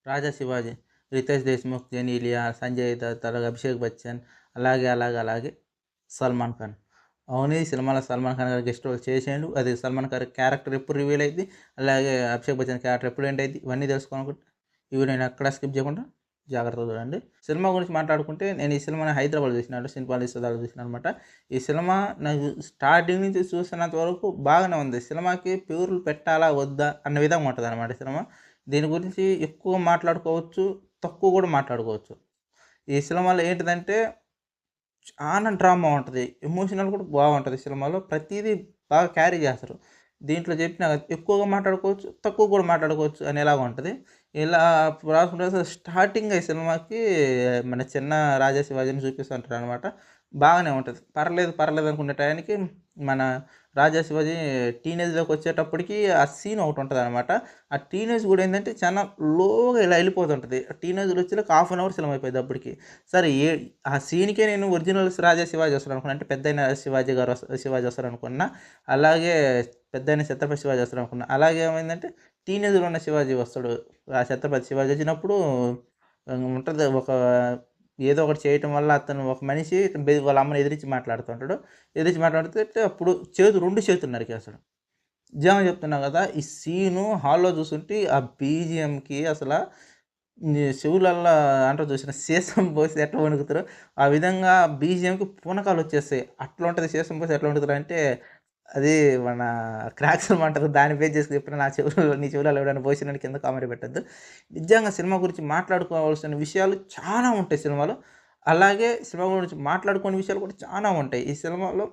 రాజా శివాజీ, రితేష్ దేశ్ముఖ్, జెనీలియా, సంజయ్ దత్, అలాగే అభిషేక్ బచ్చన్, అలాగే సల్మాన్ ఖాన్. అవును. ఈ సినిమాలో సల్మాన్ ఖాన్ గారు గెస్ట్ రోల్ చేసిండు. అది సల్మాన్ ఖాన్ క్యారెక్టర్ ఎప్పుడు రివీల్ అయిద్ది, అలాగే అభిషేక్ బచ్చన్ క్యారెక్టర్ ఎప్పుడు ఎండ్ అయిద్ది, ఇవన్నీ తెలుసుకోవాలనుకుంటే ఇవి నేను ఎక్కడ స్కిప్ చేయకుండా జాగ్రత్తగా చూడండి. సినిమా గురించి మాట్లాడుకుంటే నేను ఈ సినిమాని హైదరాబాద్‌లో చూసినాను. సినిపాలి సదాలో చూసినాననమాట. ఈ సినిమా నాకు స్టార్టింగ్ నుంచి చూసినంత వరకు బాగానే ఉంది. సినిమాకి పేర్లు పెట్టాలా? వద్దా? అన్న విధంగా ఉంటదనమాట ఈ సినిమా. దీని గురించి ఎక్కువ మాట్లాడుకోవచ్చు, తక్కువ కూడా మాట్లాడుకోవచ్చు. ఈ సినిమాలో ఏంటిదంటే చానా డ్రామా ఉంటది. ఎమోషనల్ కూడా బాగుంటది సినిమాలో. ప్రతీదీ బాగా క్యారీ చేస్తారు. దీంట్లో చెప్పిన ఎక్కువగా మాట్లాడుకోవచ్చు, తక్కువ కూడా మాట్లాడుకోవచ్చు అనేలాగా ఉంటది. ఇలా రాసుకుంటే అసలు స్టార్టింగ్ ఈ సినిమాకి మన చిన్న రాజా శివాజీని చూపిస్తుంటారనమాట. బాగానే ఉంటది. పర్లేదు అనుకునే టయానికి మన రాజా శివాజీ టీనేజ్‌లోకి వచ్చేటప్పటికి ఆ సీన్ ఒకటి ఉంటదనమాట. ఆ టీనేజ్ కూడా ఏందంటే చాలా లోగా ఇలా వెళ్ళిపోతుంటది. ఆ టీనేజ్‌లో వచ్చేలోకి హాఫ్ అన్ అవర్ సినిమా అయిపోద్ది అప్పటికి. సరే ఆ సీన్‌కే నేను ఒరిజినల్ రాజా శివాజీ వస్తాడనుకున్నా. అంటే పెద్దయిన శివాజీ గారు శివాజీ వస్తారనుకున్నా. అలాగే పెద్దయిన ఛత్రపతి శివాజీ వస్తాడనుకున్నా. అలాగే ఏమైందంటే టీనేజ్‌లో ఉన్న శివాజీ వస్తాడు. ఆ ఛత్రపతి శివాజీ వచ్చినప్పుడు ఉంటది ఒక ఏదో ఒకటి చేయటం వల్ల అతను ఒక మనిషి వాళ్ళ అమ్మని ఎదిరించి మాట్లాడుతుంటాడు. ఎదిరించి మాట్లాడుతుంటే అప్పుడు 2 చేతులు నరికేస్తాడు. నిజంగా చెప్తున్నా కదా! ఈ సీను హాల్‌లో చూసుంటే ఆ బీజీఎంకి చెవులల్లా అంటారు చూసినా సీసం పోసి ఎట్లా వణుకుతారో, ఆ విధంగా బీజీఎంకి పూనకాలొచ్చేస్తాయి. అట్లుంటది సీసం పోసి ఎట్లా వణుకుతారంటే, అది మన క్రాక్ సినిమా అంటారు. దాన్ని బేస్ చేసుకొని చెప్పిన నీ చెవులలో ఎవడైనా పోసినని కింద కామెంట్ పెట్టొద్దు. నిజంగా సినిమా గురించి మాట్లాడుకోవాల్సిన విషయాలు చాలా ఉంటాయి సినిమాలో. అలాగే సినిమా గురించి మాట్లాడుకోని విషయాలు కూడా చానా ఉంటాయి. ఈ సినిమాలో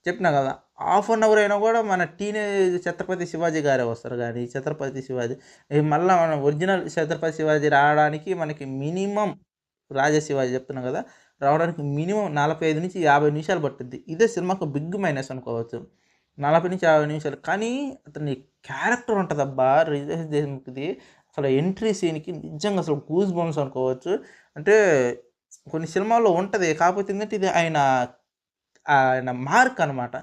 చెప్పినా కదా! హాఫ్ అన్ అవర్ అయినా కూడా మన టీనేజ్ ఛత్రపతి శివాజీ గారే వస్తారు గానీ, ఛత్రపతి శివాజీ మళ్ళా మనం ఒరిజినల్ ఛత్రపతి శివాజీ రావడానికి మనకి మినిమమ్ రాజా శివాజీ చెప్తున్నా కదా! రావడానికి మినిమమ్ 45-50 నిమిషాలు పట్టుద్ది. ఇదే సినిమాకు బిగ్ మైనస్ అనుకోవచ్చు. 40-50 నిమిషాలు. కానీ అతని క్యారెక్టర్ ఉంటదబ్బా! 'రితేష్ దేశ్ముఖ్‌ది' అసలు ఎంట్రీ సీన్‌కి నిజంగా అసలు గూస్ బంప్స్ అనుకోవచ్చు. అంటే కొన్ని సినిమాల్లో ఉంటది. కాకపోతే ఏందంటే ఇది ఆయన మార్క్ అనమాట.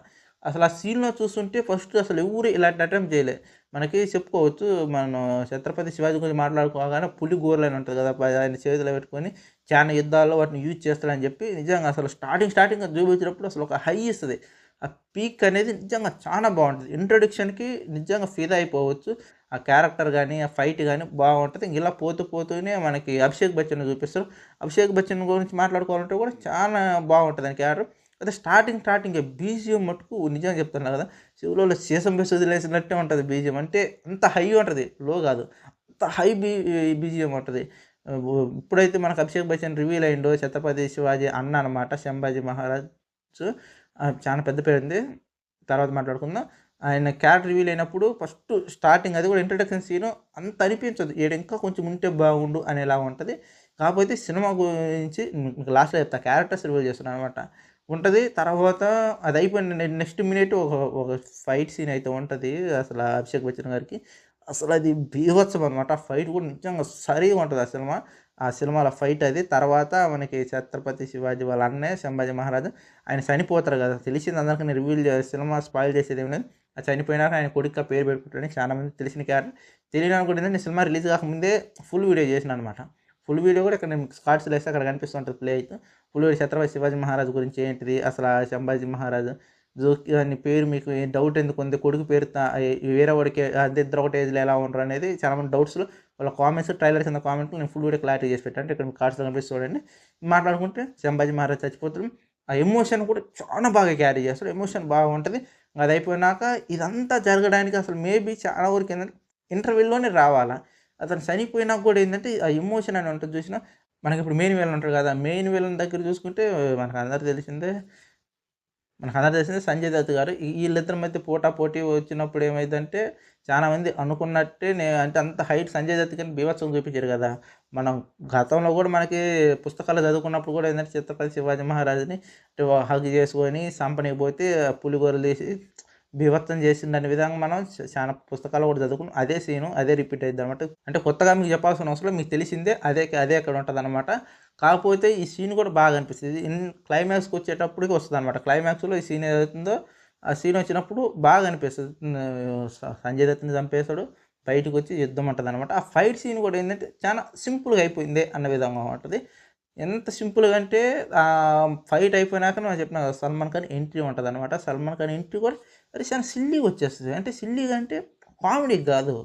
అసలు ఆ సీన్‌లో చూస్తుంటే ఫస్ట్ అసలు ఎవ్వరు ఇలాంటి అటెంప్ట్ చేయలే. మనకి చెప్పుకోవచ్చు మనం 'ఛత్రపతి శివాజీ' గురించి మాట్లాడుకోగానే పులి గోర్లని ఉంటది కదా! ఆయన చేతిలో పెట్టుకొని చానా యుద్ధాల్లో వాటిని యూజ్ చేస్తాడని చెప్పి నిజంగా అసలు స్టార్టింగ్ అది చూపించినప్పుడు అసలు ఒక హై ఇస్తది. ఆ పీక్ అనేది నిజంగా చానా బావుంటది. ఇంట్రొడక్షన్‌కి నిజంగా ఫిదా అయిపోవచ్చు. ఆ క్యారెక్టర్ గాని, ఆ ఫైట్ గాని బావుంటది. ఇలా పోతూనే మనకి అభిషేక్ బచ్చన్‌ని చూపిస్తారు. అభిషేక్ బచ్చన్ గురించి మాట్లాడుకోవాలంటే కూడా చానా బావుంటది ఆయన క్యారెక్టర్. అయితే స్టార్టింగే బీజీఎం మటుకు నిజంగా చెప్తున్నా కదా! చెవులలో సీసం వేసి వదిలేసినట్టే ఉంటది బీజీఎం. అంటే అంత హై ఉంటది. లో గాదు. అంత హై బీజీఎం ఉంటది. ఇప్పుడైతే మనకు అభిషేక్ బచ్చన్ రివీల్ అయిండో 'ఛత్రపతి శివాజీ' అన్న అనమాట 'సంభాజీ మహారాజ్' చాలా పెద్ద పేరుంది. తర్వాత మాట్లాడుకుందాం. ఆయన క్యారెక్టర్ రివీల్ అయినప్పుడు ఫస్ట్ స్టార్టింగ్ అది కూడా ఇంట్రడక్షన్ సీను అంత అనిపించదు. ఇంకా కొంచెం ఉంటే బాగుండు అనేలాగా ఉంటది. కాకపోతే సినిమా గురించి మీకు లాస్ట్‌లో చెప్తా. క్యారెక్టర్స్ రివీల్ చేస్తున్నాననమాట. ఉంటది. తర్వాత అది అయిపోయిన నెక్స్ట్ మినిట్ ఒక ఫైట్ సీన్ అయితే ఉంటది. అసల అభిషేక్ బచ్చన్ గారికి. అసలది బీభత్సం అనమాట. ఆ ఫైట్ కూడా నిజంగా సరిగా ఉంటది ఆ సినిమా. ఆ సినిమాలో ఫైట్ అది. తర్వాత మనకి 'ఛత్రపతి శివాజీ' వాళ్ళ అన్నయ్య 'సంభాజీ మహారాజు' ఆయన చనిపోతారు కదా! తెలిసింది అందరికని సినిమా స్పాయిల్ చేసేదేమి లేదు. ఆ చనిపోయినాక ఆయన కొడుకుగా పేరు పెట్టుకుంటాడని చాలా మందికి తెలిసిన క్యారెక్టర్. తెలియనోనికి కూడా ఏంటంటే సినిమా రిలీజ్ కాకముందే ఫుల్ వీడియో చేసినాననమాట. ఫుల్ వీడియో కూడా ఇక్కడ నేను షార్ట్స్‌లో ఏస్తే అక్కడ కనిపిస్తుంటది ప్లే అయితూ. ఫుల్ వీడియో 'ఛత్రపతి శివాజీ మహారాజ్' గురించి ఏంటిది, అసల 'సంభాజీ మహారాజు' అని పేరు మీకు డౌట్ ఎందుకుంది? కొడుకు పేరు వేరే వాడికి అంటే ఇద్దరు ఒకటే ఏజ్‌లో ఎలా ఉండరు అనేది చాలా మంది డౌట్స్‌లో వాళ్ళ కామెంట్స్, ట్రైలర్ కింద కామెంట్‌లో నేను ఫుల్ వీడియో క్లారిటీ చేసి పెట్టాను. అంటే ఇక్కడ మీకు కార్డ్స్‌లో కనిపిస్తుంది చూడండి. మాట్లాడుకుంటే 'సంభాజీ మహారాజ్' చచ్చిపోతాడు. ఆ ఎమోషన్ కూడా చాలా బాగా క్యారీ చేస్తాడు. ఎమోషన్ బాగుంటది. అది అయిపోయినాక ఇదంతా జరగడానికి అసలు మేబీ చాలా వరకు ఏందంటే ఇంటర్వెల్‌లోనే రావాలా. అతను చనిపోయినాక కూడా ఏందంటే ఆ ఎమోషన్ అని ఉంటది చూసినా మనకిప్పుడు మెయిన్ విలన్ ఉంటాడు కదా! మెయిన్ విలన్ దగ్గర చూసుకుంటే మనకందరికి తెలిసిందే సంజయ్ దత్ గారు. ఈళ్ళిద్దరి మధ్య పోటాపోటీ వచ్చినప్పుడు ఏమైద్దంటే, చాలా మంది అనుకున్నట్టే అంటే అంత హైట్ సంజయ్ దత్ గారిని బీభత్సంగా చూపించారు గదా! మనం గతంలో గూడా మనకి పుస్తకాలు చదువుకున్నప్పుడు గూడా ఏందంటే 'ఛత్రపతి శివాజీ మహారాజ్‌ని' అంటే హగ్ చేసుకొని చంపనీకి పోతే పులిగోరలు తీసి బీభత్సం చేసిండనే విధంగా మనం చానా పుస్తకాల్లో గూడా చదువుకున్నాం. అదే సీను అదే రిపీట్ అయిద్దనమాట. అంటే కొత్తగా మీకు చెప్పాల్సిన అవసరం లేదు. మీకు తెలిసిందే. అదే అక్కడ ఉంటదనమాట. కాకపోతే ఈ సీన్ కూడా బాగా అనిపిస్తది. క్లైమాక్స్‌కొచ్చేటప్పటికి వస్తదనమాట. క్లైమాక్స్‌లో ఈ సీన్ ఏదైతుందో, ఆ సీన్ వచ్చినప్పుడు బాగా అనిపిస్తది. సంజయ్ దత్‌ని చంపేస్తాడు. బయటకొచ్చి యుద్ధం ఉంటదనమాట. ఆ ఫైట్ సీన్ కూడా ఏందంటే చాలా సింపుల్‌గా అయిపోయిందే అన్న విధంగా ఉంటది. ఎంత సింపుల్‌గా అంటే ఫైట్ అయిపోయినాక నేను చెప్పినా కదా! సల్మాన్ ఖాన్ ఎంట్రీ ఉంటదనమాట. సల్మాన్ ఖాన్ ఎంట్రీ కూడా అది చాలా సిల్లీగా వచ్చేస్తది. అంటే సిల్లీగా అంటే కామెడీకి గాదు.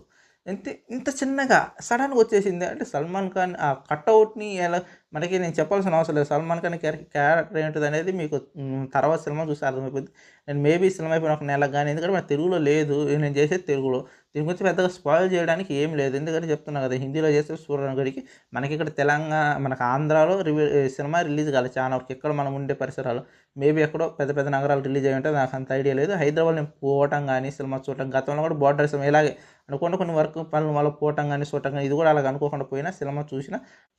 అంతే ఇంత చిన్నగా సడెన్‌గా వచ్చేసింది. అంటే సల్మాన్ ఖాన్ ఆ కటౌట్‌ని ఎలా మనకి నేను చెప్పాల్సిన అవసరం లేదు. సల్మాన్ ఖాన్ క్యారెక్టర్ ఏంటిదనేది మీకు తర్వాత సినిమా చూస్తే అర్థమైపోద్ది. నేను మేబీ సినిమా అయిపోయిన ఒక నెలకు గాని ఎందుకంటే మన తెలుగులో లేదు. నేను చేసేది తెలుగులో. దీని గురించి పెద్దగా స్పాయిల్ చేయడానికి ఏం లేదు. ఎందుకంటే చెప్తున్నా కదా! హిందీలో చేస్తే సూరనగడికి మనకిక్కడ మనకు ఆంధ్రాలో సినిమా రిలీజ్ కాలేదు చాలా వరకు. ఇక్కడ మనం ఉండే పరిసరాలు. మేబీ ఎక్కడో పెద్ద పెద్ద నగరాలు రిలీజ్ అయ్యి ఉంటే నాకంత ఐడియా లేదు. హైదరాబాద్‌లో నేను పోవటం గాని, సినిమా చూడటం గతంలో కూడా బోర్డర్ సినిమా ఇలాగే అనుకోకుండా కొన్ని వర్క్ పనుల వల్ల పోవటం గాని, చూడటం గాని ఇది కూడా అలాగ అనుకోకుండా పోయినా సినిమా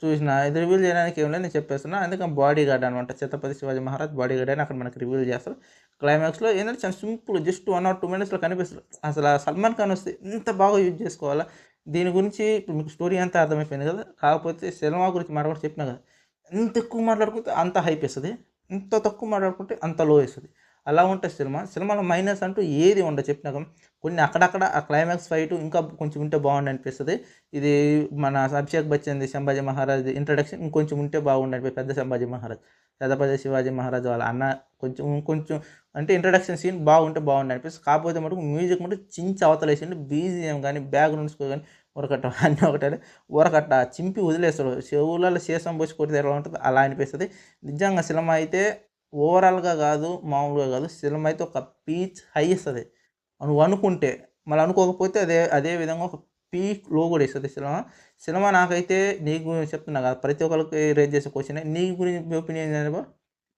చూసినా ఇది రివీల్ చేయడానికి ఏం లేదు నేను చెప్పేస్తున్నా. అందుకని బాడీగార్డ్ అనమాట. 'ఛత్రపతి శివాజీ మహారాజ్' బాడీగార్డ్ అని అక్కడ మనకు రివీల్ చేస్తారు. క్లైమాక్స్‌లో ఏందంటే చాలా సింపుల్ జస్ట్ 1 ఆర్ 2 మినిట్స్‌లో కనిపిస్తది. అసల సల్మాన్ ఖాన్ వస్తే ఇంత బాగా యూజ్ చేసుకోవాలా? దీని గురించి ఇప్పుడు మీకు స్టోరీ అంతా అర్థమైపోయింది కదా! కాకపోతే సినిమా గురించి మాట కూడా చెప్పినా కదా! ఎంత ఎక్కువ మాట్లాడుకుంటే అంత హైప్ ఇస్తది. ఎంత తక్కువ మాట్లాడుకుంటే అంత లో ఇస్తది. అలా ఉంటది సినిమా. సినిమాలో మైనస్ అంటూ ఏది ఉండదు చెప్పినా కదా! కొన్ని అక్కడక్కడ ఆ క్లైమాక్స్ ఫైట్ ఇంకా కొంచెం ఉంటే బాగుండు అనిపిస్తది. ఇది మన అభిషేక్ బచ్చన్‌ది 'సంభాజీ మహారాజ్' ఇంట్రడక్షన్ ఇంకొంచెం ఉంటే బాగుండు అనిపిస్తది. పెద్ద సంభాజీ మహారాజ్. 'ఛత్రపతి శివాజీ మహారాజ్' వాళ్ళ అన్న కొంచెం అంటే ఇంట్రడక్షన్ సీన్ బాగుంటే బాగుండు అనిపిస్తది. కాకపోతే మటుకు మ్యూజిక్ మటుకు చించి అవతలేసిండు. బీజీఎం గాని, బ్యాక్‌గ్రౌండ్ స్కోర్ గాని ఉరకట్ట అన్నీ ఒకటే ఊరకట్ట చింపి వదిలేస్తాడు. చెవులలో సీసం పోసి కొడితే ఎలా ఉంటదో అలా అనిపిస్తది. నిజంగా సినిమా అయితే ఓవరాల్‌గా గాదు, మామూలుగా గాదు. సినిమా అయితే ఒక పీచ్ హై ఇస్తది. నువ్వు అనుకుంటే. మళ్ళీ అనుకోకపోతే అదే విధంగా ఒక పీక్ లో గూడా ఇస్తది సినిమా. సినిమా నాకైతే నీకు చెప్తున్నా గదా! ప్రతి ఒక్కళ్ళకి రేట్ చేసే క్వెషనే. నీ గురించి మీ ఒపీనియన్ ఏంది బ్రో?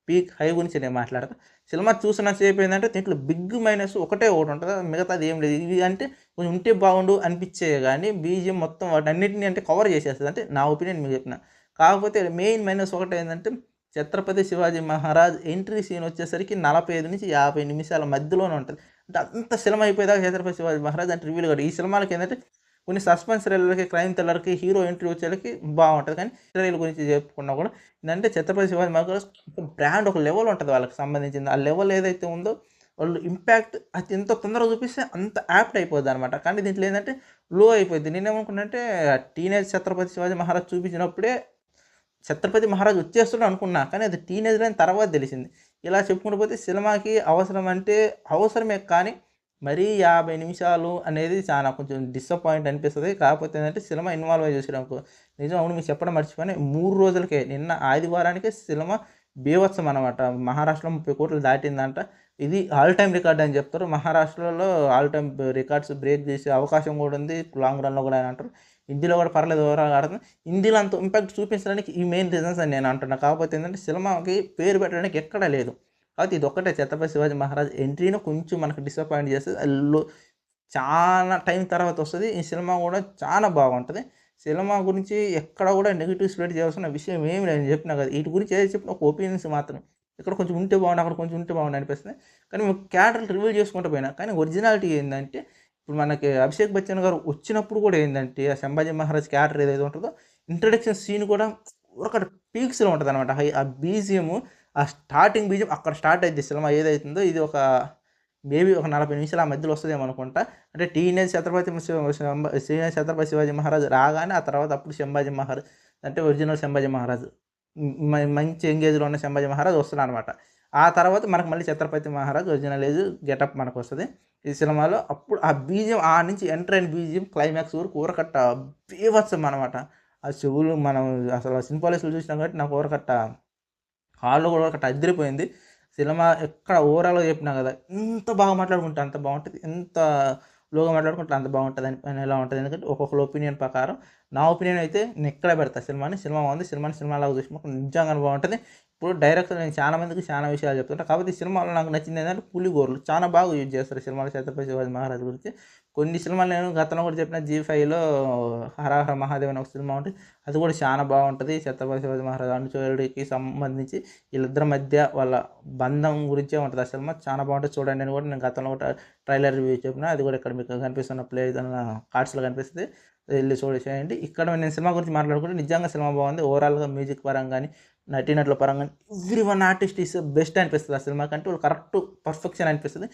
పీక్, హై గురించి నేను మాట్లాడతా. సినిమా చూసినంత సేపు ఏందంటే దీంట్లో బిగ్ మైనస్ ఒకటే ఒకటుంటది. మిగతాది ఏం లేదు. ఇవి అంటే కొంచెం ఉంటే బాగుండు అనిపిచ్చేయే గానీ బీజీఎం మొత్తం వాటన్నిటిని అంటే కవర్ చేసేస్తది. అంటే నా ఒపీనియన్ మీకు చెప్పిన. కాకపోతే మెయిన్ మైనస్ ఒకటేందంటే 'ఛత్రపతి శివాజీ మహారాజ్' ఎంట్రీ సీన్ వచ్చేసరికి 45-50 నిమిషాల మధ్యలోనే ఉంటది. అంటే అంత సినిమా అయిపోయేదాకా 'ఛత్రపతి శివాజీ మహారాజ్' అంటే రివీల్ కాదు. ఈ సినిమాలకేందంటే కొన్ని సస్పెన్స్ థ్రిల్లర్‌కి, క్రైమ్ థ్రిల్లర్‌కి హీరో ఎంట్రీ వచ్చేలకి బావుంటది. కానీ హిస్టరీల గురించి చెప్పుకున్నా కూడా ఏందంటే 'ఛత్రపతి శివాజీ మహారాజ్' ఒక బ్రాండ్ ఒక లెవెల్ ఉంటది వాళ్ళకి సంబంధించింది. ఆ లెవెల్ ఏదైతే ఉందో వాళ్ళు ఇంపాక్ట్ అది ఎంత తొందరగా చూపిస్తే అంత యాప్ట్ అయిపోద్దనమాట. కానీ దీంట్లో ఏందంటే లో అయిపోద్ది. నేనేమనుకున్నానంటే టీనేజ్ 'ఛత్రపతి శివాజీ మహారాజ్' చూపించినప్పుడే 'ఛత్రపతి మహారాజ్' వచ్చేస్తున్నాడు అనుకున్నా. కానీ అది టీనేజ్‌లో అని తర్వాత తెలిసింది. ఇలా చెప్పుకుంటూ పోతే సినిమాకి అవసరం అంటే అవసరమే కానీ మరీ 50 నిమిషాలు అనేది చాలా కొంచెం డిసప్పాయింట్ అనిపిస్తది. కాకపోతే ఏందంటే సినిమా ఇన్వాల్వ్ అయ్యి చూసాడనుకో నిజం అవును మీకు చెప్పడం మర్చిపోయాను. 3 రోజులకే నిన్న ఆదివారానికే సినిమా బీభత్సం అనమాట. మహారాష్ట్రలో 30,00,00,000 దాటిందంట. ఇది ఆల్ టైమ్ రికార్డ్ అని చెప్తారు. మహారాష్ట్రలో ఆల్ టైమ్ రికార్డ్స్ బ్రేక్ చేసే అవకాశం కూడా ఉంది. లాంగ్ రన్‌లో కూడా అని అంటారు. హిందీలో కూడా పర్లేదు ఓవరాల్‌గా ఆడుతుంది. హిందీలో అంత ఇంపాక్ట్ చూపించడానికి ఈ మెయిన్ రీజన్స్ అని నేను అంటున్నా. కాకపోతే ఏంటంటే సినిమాకి పేరు పెట్టడానికి ఎక్కడా లేదు. కాకపోతే ఇదొక్కటే 'ఛత్రపతి శివాజీ మహారాజ్' ఎంట్రీ‌ని కొంచెం మనకు డిసప్పాయింట్ చేస్తది. చాలా టైం తర్వాత వస్తది. ఈ సినిమా కూడా చాలా బాగుంటది. సినిమా గురించి ఎక్కడ కూడా నెగెటివ్ స్ప్రెడ్ చేయాల్సిన విషయం ఏమి లేదు. నేను చెప్పినా కదా! ఈటి గురించి ఏది చెప్పినా ఒక ఒపీనియన్స్ మాత్రమే. ఇక్కడ కొంచెం ఉంటే బాగుండు, అక్కడ కొంచెం ఉంటే బాగుండు అనిపిస్తుంది. కానీ క్యారెక్టర్‌లు రివీల్ చేసుకుంటూ పోయినా. కానీ ఒరిజినాలిటీ ఏందంటే ఇప్పుడు మనకి 'అభిషేక్ బచ్చన్' గారు వచ్చినప్పుడు కూడా ఏందంటే ఆ 'సంభాజీ మహారాజ్' క్యారెక్టర్ ఏదైతే ఉంటదో ఇంట్రడక్షన్ సీన్ కూడా ఒక పీక్స్‌లో ఉంటదనమాట. ఆ బీజీఎం ఆ స్టార్టింగ్ బీజీఎం అక్కడ స్టార్ట్ అయిద్ది సినిమా ఏదైతుందో ఇది ఒక మేబీ ఒక 40 నిమిషాలు ఆ మధ్యలో వస్తదేమో అనుకుంటా. అంటే టీనేజ్ 'ఛత్రపతి శివాజీ మహారాజ్' రాగానే ఆ తర్వాత అప్పుడు 'సంభాజీ మహారాజ్' అంటే ఒరిజినల్ 'సంభాజీ మహారాజ్' మంచి ఎంగేజ్‌లో ఉన్న 'సంభాజీ మహారాజ్' వస్తున్నాడనమాట. ఆ తర్వాత మనకు మళ్ళీ 'Chhatrapati Maharaj' original age getup మనకొస్తది. ఈ సినిమాలో అప్పుడు ఆ బీజీఎం నుంచి ఎంటర్ అయిన బీజీఎం క్లైమాక్స్ వరకు ఊరకట్ట బీభత్సం అనమాట. ఆ చెవులు మనం అసలు సినిమా ప్యాలెస్‌లో చూసినాం కాబట్టి నాకు ఊరకట్ట హాల్‌లో కూడా ఒకటి అదిరిపోయింది. సినిమా ఎక్కడ ఓవరాల్‌గా చెప్పినా కదా! ఎంత బాగా మాట్లాడుకుంటే అంత బావుంటది. ఎంత లోగా మాట్లాడుకుంటే అంత బావుంటదని అనేలా ఉంటది. ఎందుకంటే ఒక్కొక్కళ్ళ ఒపీనియన్ ప్రకారం. నా ఒపీనియన్ అయితే నేను ఇక్కడే పెడతా సినిమాని. సినిమా బావుంది. సినిమాని సినిమాలాగా చూసినప్పుడు నిజంగానే బావుంటది. ఇప్పుడు డైరెక్టర్ నేను చాలా మందికి చాలా విషయాలు చెప్తుంటా. కాకపోతే ఈ సినిమాలో నాకు నచ్చిందేంటంటే పులిగోరలు చాలా బాగా యూజ్ చేస్తారు ఈ సినిమాలో 'ఛత్రపతి శివాజీ మహారాజ్' గురించి. కొన్ని సినిమాలు నేను గతంలో కూడా చెప్పిన జీ5లో 'హర హర మహాదేవ్' అని ఒక సినిమా ఉంటది. అది కూడా చాలా బావుంటది. 'ఛత్రపతి శివాజీ మహారాజ్' అనుచరుడికి సంబంధించి వీళ్ళిద్దరి మధ్య వాళ్ళ బంధం గురించే ఉంటది ఆ సినిమా. చాలా బావుంటది చూడండి అని కూడా నేను గతంలో కూడా ట్రైలర్ రివ్యూ చెప్పిన. అది కూడా ఇక్కడ మీకు కనిపిస్తున్న ప్లే ఏదన్నా కార్డ్స్‌లో కనిపిస్తది. ఎళ్లి చూసేయండి. ఇక్కడ నేను సినిమా గురించి మాట్లాడుకుంటే నిజంగా సినిమా బాగుంది. ఓవరాల్‌గా మ్యూజిక్ పరంగా గాని, నటీనటుల పరంగా గాని every one artist is best అనిపిస్తది ఆ సినిమా కంటే కరెక్ట్ పర్ఫెక్షన్ అనిపిస్తది.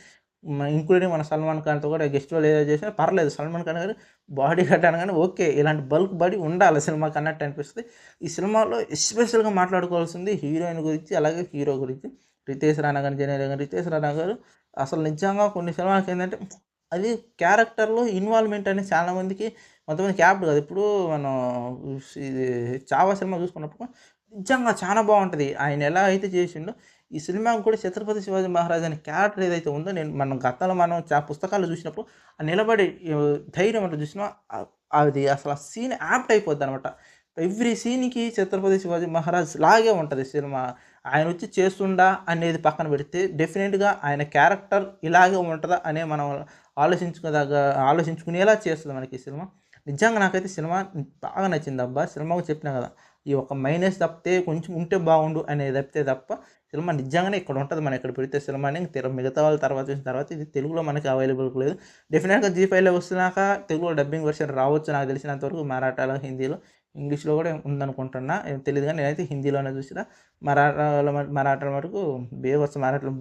ఇంక్లూడింగ్ మన 'సల్మాన్ ఖాన్‌తో' కూడా గెస్ట్ రోల్ ఏదో చేసినా పర్లేదు. 'సల్మాన్ ఖాన్' గారు బాడీ కట్ అనగానే ఓకే. ఇలాంటి బల్క్ బాడీ ఉండాలి సినిమాకి అన్నట్టు అనిపిస్తది. ఈ సినిమాలో ఎస్పెషల్‌గా మాట్లాడుకోవాల్సింది హీరోయిన్ గురించి, అలాగే హీరో గురించి. రితేష్ రాణా గాని, జెనీలియా గాని. రితేష్ రాణా గారు అసలు నిజంగా కొన్ని సినిమాలకేందంటే అది క్యారెక్టర్‌లో ఇన్వాల్వ్‌మెంట్ అనేది చాలా మందికి కొంతమందికి యాప్ట్ కాదు. ఇప్పుడు మనం ఇది 'చావా' సినిమా చూసుకున్నప్పుడు నిజంగా చాలా బావుంటది. ఆయన ఎలా అయితే చేసిండో ఈ సినిమాకి కూడా 'ఛత్రపతి శివాజీ మహారాజ్' అనే క్యారెక్టర్ ఏదైతే ఉందో మనం గతంలో పుస్తకాల్లో చూసినప్పుడు ఆ నిలబడి ధైర్యం ఉంటది చూసినావా? అది అసలు ఆ సీన్ యాప్ట్ అయిపోద్దనమాట. ఎవ్రి సీన్‌కి 'ఛత్రపతి శివాజీ మహారాజ్' లాగే ఉంటది సినిమా. ఆయనొచ్చి చేస్తుండా అనేది పక్కన పెడితే డెఫినిట్‌గా ఆయన క్యారెక్టర్ ఇలాగే ఉంటదా అనే మనం ఆలోచించుకోదగ్గ ఆలోచించుకునేలా చేస్తది మనకి ఈ సినిమా. నిజంగా నాకైతే సినిమా బాగా నచ్చిందబ్బా! సినిమాకు చెప్పినా గదా! ఈ ఒక్క మైనస్ తప్పితే కొంచెం ఉంటే బాగుండు అనేది తప్ప సినిమా నిజంగానే ఇక్కడ ఉంటది. మనం ఇక్కడ పెడితే సినిమాని మిగతా వాళ్ళ తర్వాత చూసిన తర్వాత ఇది తెలుగులో మనకి అవైలబుల్‌గా లేదు. డెఫినిట్‌గా జీ5లో వస్తున్నాక తెలుగులో డబ్బింగ్ వెర్షన్ రావచ్చు నాకు తెలిసినంత వరకు మరాఠాలో, హిందీలో, ఇంగ్లీష్‌లో కూడా ఉందనుకుంటున్నా. ఏం తెలీదు గానీ నేనైతే హిందీలోనే చూసిన. మరాఠాలో మటుకు మరాఠాలో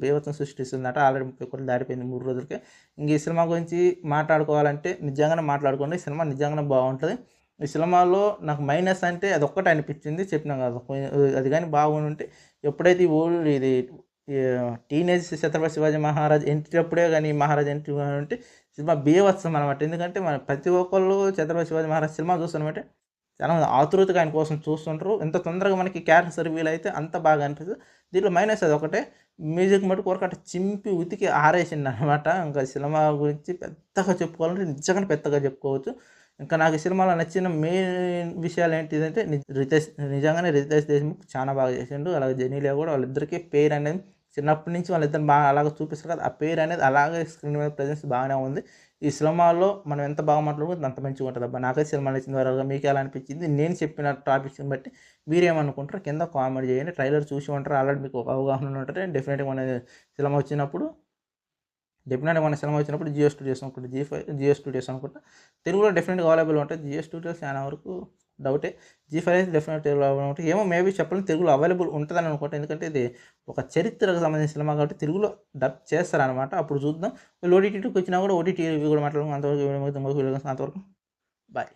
బీభత్సం సృష్టిస్తుందట. ఆల్రెడీ 30,00,00,000 దాటిపోయింది 3 రోజులకే. ఇంక ఈ సినిమా గురించి మాట్లాడుకోవాలంటే నిజంగానే మాట్లాడుకోండి. సినిమా నిజంగానే బావుంటది. ఈ సినిమాలో నాకు మైనస్ అంటే అదొక్కటే అనిపించింది. చెప్పినా కదా! అది గాని బాగుండుంటే ఎప్పుడైతే టీనేజ్ 'ఛత్రపతి శివాజీ మహారాజ్' ఎంట్రీ అప్పుడే గాని 'మహారాజ్' ఎంట్రీ గానుంటే సినిమా బీభత్సం అనమాట. ఎందుకంటే ప్రతి ఒక్కళ్ళు 'ఛత్రపతి శివాజీ మహారాజ్' సినిమా చూస్తున్నామంటే చాలామంది ఆతృతగా ఆయన కోసం చూస్తుంటారు. ఎంత తొందరగా మనకి క్యారెక్టర్స్ రివీల్ అయితే అంత బాగా అనిపిస్తది. దీంట్లో మైనస్ అదొకటే. మ్యూజిక్ మటుకు ఊరకట్ట చింపి ఉతికి ఆరేసిండనమాట. ఇంకా సినిమా గురించి పెద్దగా చెప్పుకోవాలంటే నిజంగానే పెద్దగా చెప్పుకోవచ్చు. ఇంకా నాకు ఈ సినిమాలో నచ్చిన మెయిన్ విషయాలు ఏంటిదంటే నిజంగానే 'రితేష్ దేశ్‌ముఖ్' చాలా బాగా చేసిండు. అలాగే జెనీలియా కూడా వాళ్ళిద్దరికీ పేరు అనేది చిన్నప్పటి నుంచి వాళ్ళిద్దరిని బాగా అలాగే చూపిస్తారు కదా! ఆ పేరు అనేది అలాగే స్క్రీన్ మీద ప్రెజెన్స్ బాగానే ఉంది. ఈ సినిమాలో మనం ఎంత బాగా మాట్లాడుకుంటే అంత మంచిగా ఉంటదబ్బా! నాకైతే సినిమా నచ్చింది. ఓవరాల్‌గా మీకెలా అనిపించింది? నేను చెప్పిన టాపిక్స్‌ని బట్టి మీరేమనుకుంటారో కింద కామెంట్ చేయండి. ట్రైలర్ చూసి ఉంటారు. ఆల్రెడీ మీకు ఒక అవగాహన ఉంటది. డెఫినిట్‌గా సినిమా వచ్చినప్పుడు సినిమా వచ్చినప్పుడు జియో స్టూడియోస్ అనుకుంటా. తెలుగులో డెఫినిట్‌గా అవైలబుల్ ఉంటాయి. జియో స్టూడియోస్ చాలా వరకు డౌటే. జీ5 అయితే డెఫినిట్‌గా తెలుగులో అవైలబుల్ ఉంటాయి. ఏమో మేబీ చెప్పలేం తెలుగులో అవైలబుల్ ఉంటదని అనుకుంటా. ఎందుకంటే ఇది ఒక చరిత్రకు సంబంధించిన సినిమా కాబట్టి తెలుగులో డబ్ చేస్తారనమాట. అప్పుడు చూద్దాం. ఓటీటీకి వచ్చినా కూడా ఓటీటీ రివ్యూ కూడా మాట్లాడుకుందాం. అంతవరకు అంతవరకు బాయ్.